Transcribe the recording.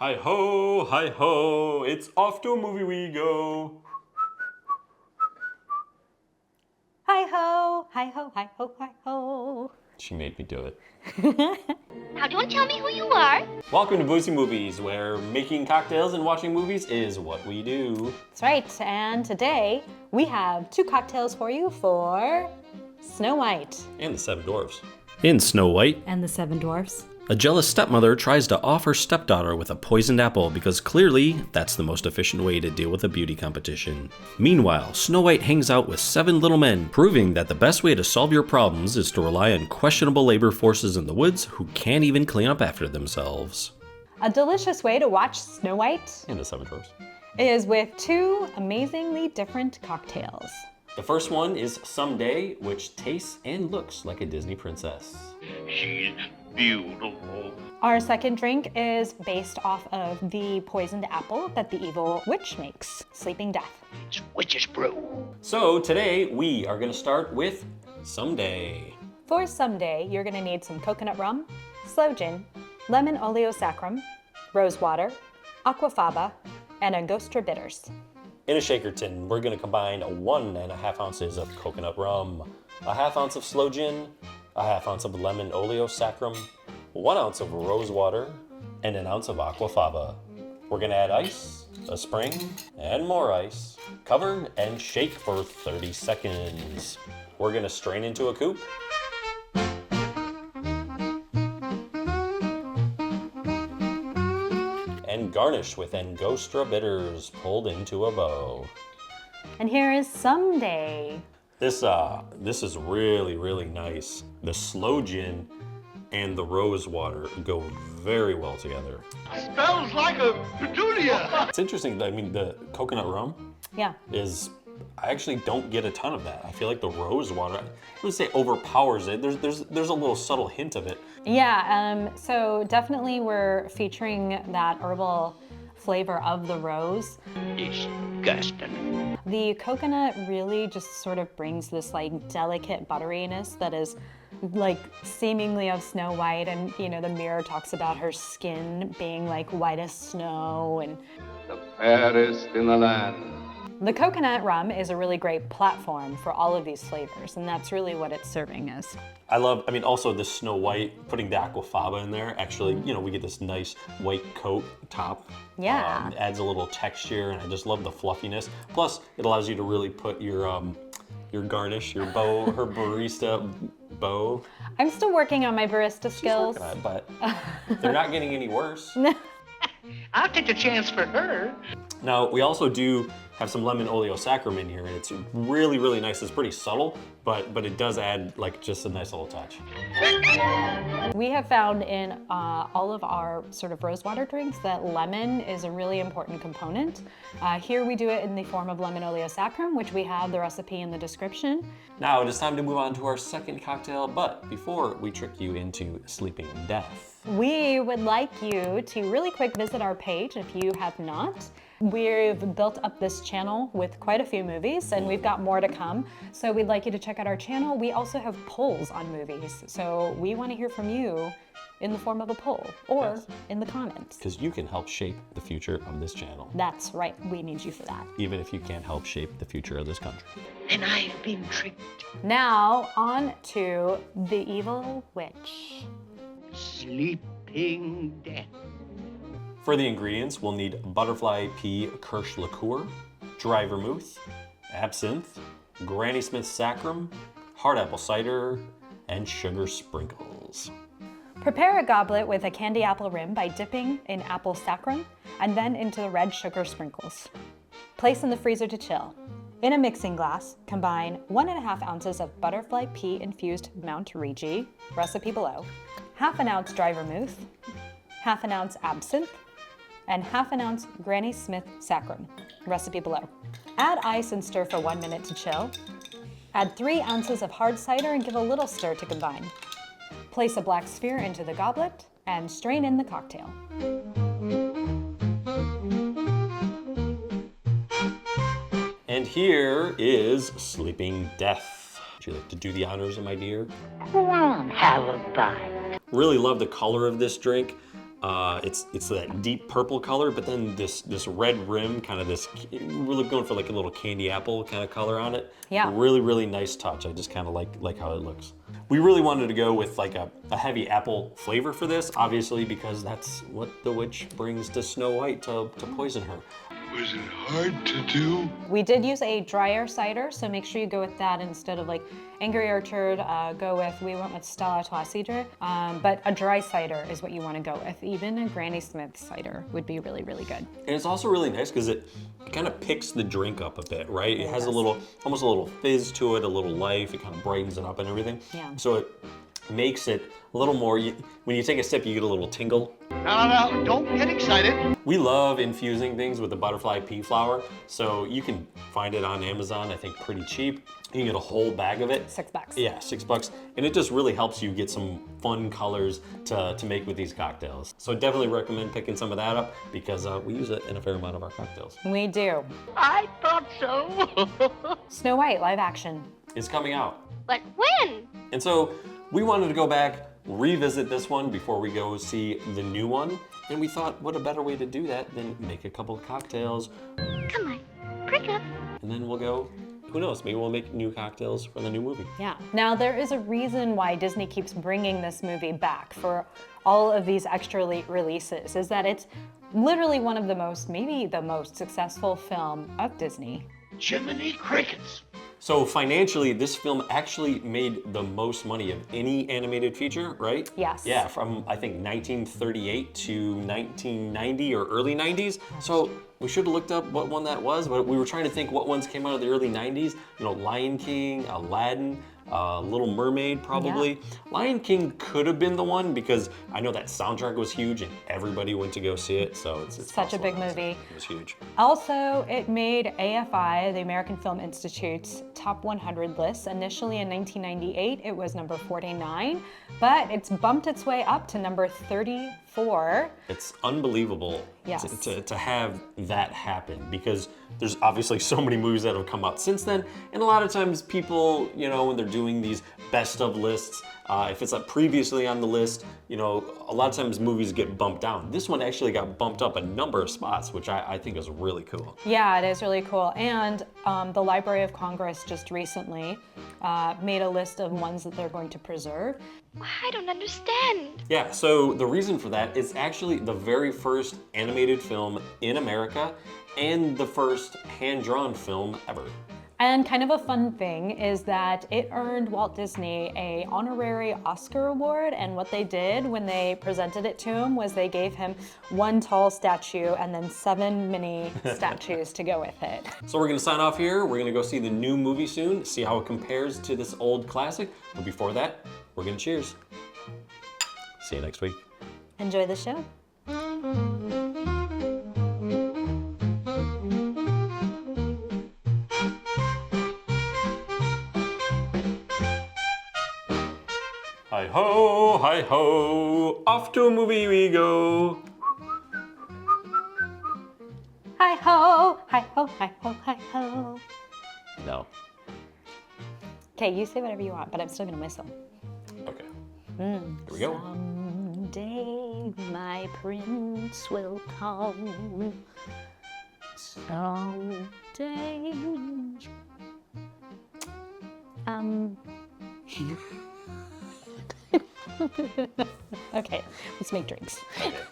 Hi ho, it's off to a movie we go. Hi ho, hi ho, hi ho, hi ho. She made me do it. Now don't tell me who you are. Welcome to Boozy Movies, where making cocktails and watching movies is what we do. That's right, and today we have two cocktails for you for Snow White. And the Seven Dwarfs. In Snow White, And the Seven Dwarfs. a jealous stepmother tries to off her stepdaughter with a poisoned apple because clearly that's the most efficient way to deal with a beauty competition. Meanwhile, Snow White hangs out with seven little men, proving that the best way to solve your problems is to rely on questionable labor forces in the woods who can't even clean up after themselves. A delicious way to watch Snow White And the Seven Dwarfs. is with two amazingly different cocktails. The first one is Someday, which tastes and looks like a Disney princess. She's beautiful. Our second drink is based off of the poisoned apple that the evil witch makes, Sleeping Death. It's witch's brew. So today we are going to start with Someday. For Someday, you're gonna need some coconut rum, Sloe Gin, lemon Oleo Saccharum, rose water, Aquafaba, and Angostura bitters. In a shaker tin, we're going to combine 1.5 ounces of coconut rum, a half ounce of Sloe Gin, a half ounce of lemon Oleo Saccharum, 1 ounce of rose water, and an ounce of Aquafaba. We're going to add ice, a spring, and more ice. Cover and shake for 30 seconds. We're going to strain into a coupe. And garnish with Angostura bitters pulled into a bow. And here is Someday. This is really, really nice. The Sloe Gin and the rose water go very well together. Smells like a petunia. It's interesting, I mean, the coconut rum Yeah. I actually don't get a ton of that. I feel like the rose water, I wouldn't say overpowers it. There's a little subtle hint of it. Yeah, so definitely we're featuring that herbal flavor of the rose. Disgusting. The coconut really just sort of brings this like delicate butteriness that is like seemingly of Snow White, and you know the mirror talks about her skin being like white as snow, and The fairest in the land. the coconut rum is a really great platform for all of these flavors, and that's really what it's serving as. I mean, also the Snow White, putting the Aquafaba in there, actually, you know, we get this nice white coat top. Yeah. It adds a little texture, and I just love the fluffiness. Plus, it allows you to really put your garnish, your bow, her barista bow. I'm still working on my barista skills. But they're not getting any worse. I'll take a chance for her. Now, we also do have some lemon Oleo Saccharum in here, and it's really, really nice. It's pretty subtle, but it does add like just a nice little touch. We have found in all of our sort of rosewater drinks that lemon is a really important component. Here we do it in the form of lemon Oleo Saccharum, which we have the recipe in the description. Now, it is time to move on to our second cocktail, but before we trick you into Sleeping Death. We would like you to really quick visit our page if you have not. We've built up this channel with quite a few movies, and we've got more to come. So we'd like you to check out our channel. We also have polls on movies. So we want to hear from you in the form of a poll or Yes. in the comments. Because you can help shape the future of this channel, That's right, we need you for that. even if you can't help shape the future of this country. And I've been tricked. Now on to the evil witch. Sleeping Death. For the ingredients, we'll need butterfly pea Kirsch Liqueur, Dry Vermouth, Absinthe, Granny Smith Saccharum, hard apple cider, and sugar sprinkles. Prepare a goblet with a candy apple rim by dipping in apple saccharum and then into the red sugar sprinkles. Place in the freezer to chill. In a mixing glass, combine 1.5 ounces of butterfly pea infused Mount Rigi, recipe below, 1/2 ounce dry vermouth, 1/2 ounce absinthe, and 1/2 ounce Granny Smith Saccharum, recipe below. Add ice and stir for 1 minute to chill. Add 3 ounces of hard cider and give a little stir to combine. Place a black sphere into the goblet and strain in the cocktail. And here is Sleeping Death. Would you like to do the honors, my dear? Come on, have a bite. Really love the color of this drink. It's that deep purple color, but then this red rim, kind of this, we're going for like a little candy apple kind of color on it. Yeah. Really, really nice touch. I just kind of like how it looks. We really wanted to go with like a heavy apple flavor for this, obviously, because that's what the witch brings to Snow White to poison her. Was it hard to do? We did use a drier cider, so make sure you go with that instead of like Angry Orchard. We went with Stella Artois Cider, but a dry cider is what you want to go with. Even a Granny Smith cider would be really, really good. And it's also really nice because it kind of picks the drink up a bit, right? It has almost a little fizz to it, a little life. It kind of brightens it up and everything. Yeah. So it makes it a little more, when you take a sip, you get a little tingle. No, don't get excited. We love infusing things with the butterfly pea flower, so you can find it on Amazon, I think pretty cheap. You can get a whole bag of it. $6. Yeah, $6. And it just really helps you get some fun colors to make with these cocktails. So definitely recommend picking some of that up because we use it in a fair amount of our cocktails. We do. I thought so. Snow White live action. It's coming out. But when? And so we wanted to go back, revisit this one before we go see the new one. And we thought, what a better way to do that than make a couple of cocktails. Come on, prick up. And then we'll go, who knows, maybe we'll make new cocktails for the new movie. Yeah. Now there is a reason why Disney keeps bringing this movie back for all of these extra releases, is that it's literally one of the most, maybe the most successful film of Disney. Jiminy Crickets. So financially, this film actually made the most money of any animated feature, right? Yes. Yeah, from I think 1938 to 1990 or early 90s. So we should have looked up what one that was, but we were trying to think what ones came out of the early 90s. You know, Lion King, Aladdin, Little Mermaid probably. Yeah. Lion King could have been the one because I know that soundtrack was huge and everybody went to go see it. So it's Such a possible big it movie. was huge. Also, it made AFI, the American Film Institute's top 100 list. Initially in 1998, it was number 49, but it's bumped its way up to number 34. It's unbelievable Yes. to have that happen because there's obviously so many movies that have come out since then. And a lot of times people, you know, when they're doing these best of lists, if it's previously on the list, you know, a lot of times movies get bumped down. This one actually got bumped up a number of spots, which I think is really cool. Yeah, it is really cool. And the Library of Congress just recently made a list of ones that they're going to preserve. I don't understand. Yeah, so the reason for that is actually the very first animated film in America and the first hand-drawn film ever. And kind of a fun thing is that it earned Walt Disney an honorary Oscar award, and what they did when they presented it to him was they gave him one tall statue and then 7 mini statues to go with it. So we're gonna sign off here. We're gonna go see the new movie soon, see how it compares to this old classic. But before that, we're gonna cheers. See you next week. Enjoy the show. Hi ho, off to a movie we go. Hi ho, hi ho, hi ho, hi ho. No. Okay, you say whatever you want, but I'm still gonna whistle. Okay. Here we go. Someday my prince will come. Someday. Okay, let's make drinks. Okay.